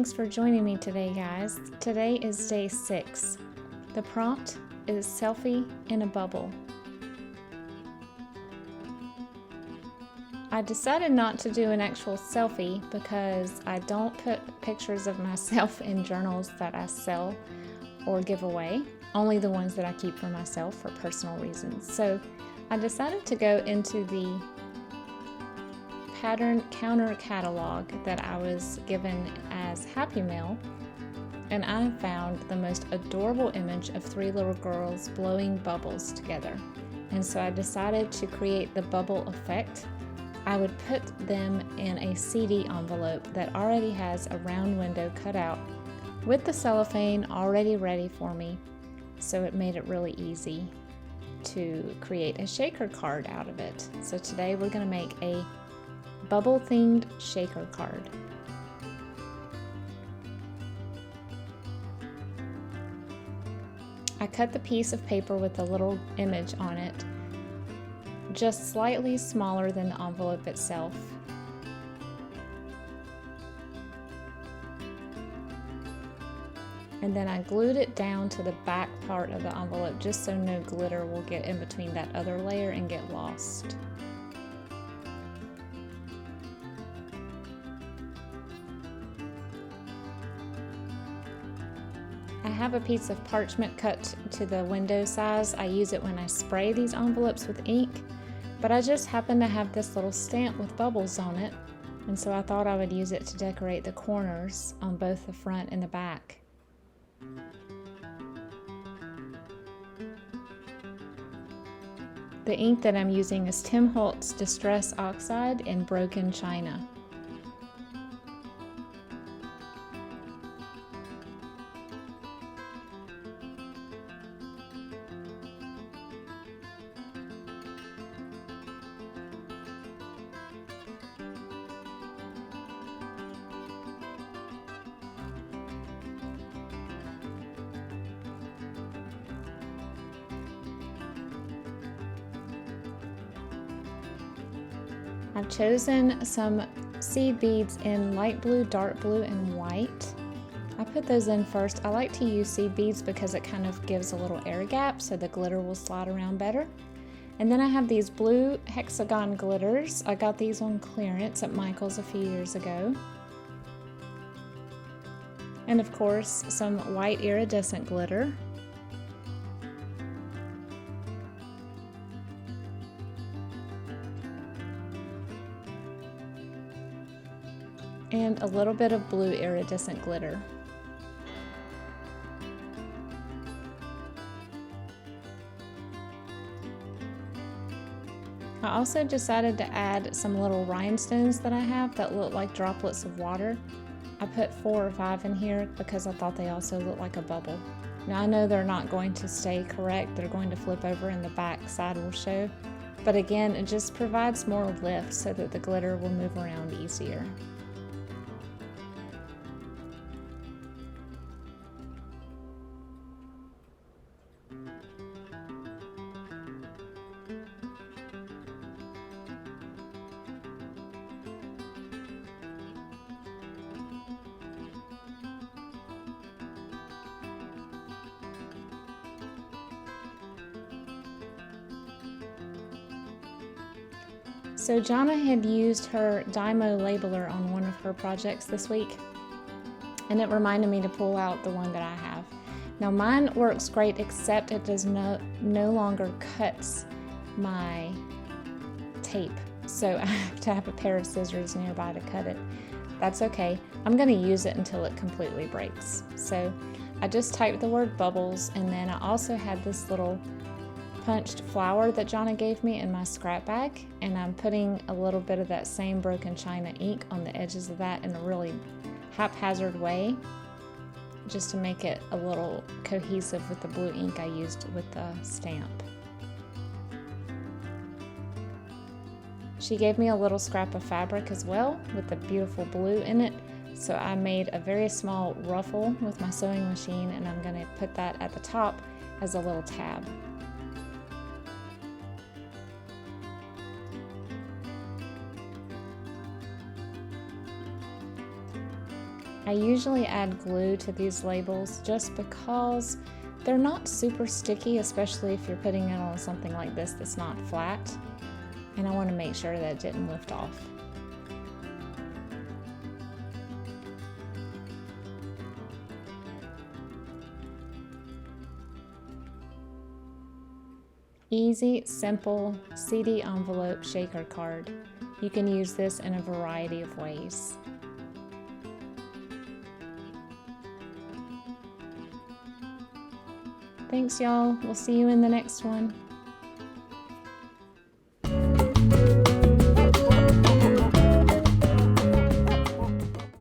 thanks for joining me today, guys. Today is day 6. The prompt is selfie in a bubble. I decided not to do an actual selfie because I don't put pictures of myself in journals that I sell or give away, only the ones that I keep for myself for personal reasons. So I decided to go into the pattern counter catalog that I was given as Happy Mail, and I found the most adorable image of 3 little girls blowing bubbles together. And so I decided to create the bubble effect. I would put them in a CD envelope that already has a round window cut out with the cellophane already ready for me, so it made it really easy to create a shaker card out of it. So today we're going to make a bubble themed shaker card. I cut the piece of paper with a little image on it, just slightly smaller than the envelope itself. And then I glued it down to the back part of the envelope just so no glitter will get in between that other layer and get lost. I have a piece of parchment cut to the window size. I use it when I spray these envelopes with ink, but I just happen to have this little stamp with bubbles on it, and so I thought I would use it to decorate the corners on both the front and the back. The ink that I'm using is Tim Holtz Distress Oxide in Broken China. I've chosen some seed beads in light blue, dark blue, and white. I put those in first. I like to use seed beads because it kind of gives a little air gap so the glitter will slide around better. And then I have these blue hexagon glitters. I got these on clearance at Michael's a few years ago. And of course, some white iridescent glitter. And a little bit of blue iridescent glitter. I also decided to add some little rhinestones that I have that look like droplets of water. I put 4 or 5 in here because I thought they also look like a bubble. Now I know they're not going to stay correct, they're going to flip over and the back side will show. But again, it just provides more lift so that the glitter will move around easier. So Johnna had used her Dymo labeler on one of her projects this week, and it reminded me to pull out the one that I have. Now mine works great, except it does no longer cuts my tape, so I have to have a pair of scissors nearby to cut it. That's okay. I'm going to use it until it completely breaks. So I just typed the word bubbles, and then I also had this little punched flower that Johnna gave me in my scrap bag, and I'm putting a little bit of that same Broken China ink on the edges of that in a really haphazard way, just to make it a little cohesive with the blue ink I used with the stamp. She gave me a little scrap of fabric as well with the beautiful blue in it, so I made a very small ruffle with my sewing machine, and I'm going to put that at the top as a little tab. I usually add glue to these labels just because they're not super sticky, especially if you're putting it on something like this that's not flat. And I want to make sure that it didn't lift off. Easy, simple CD envelope shaker card. You can use this in a variety of ways. Thanks, y'all. We'll see you in the next one.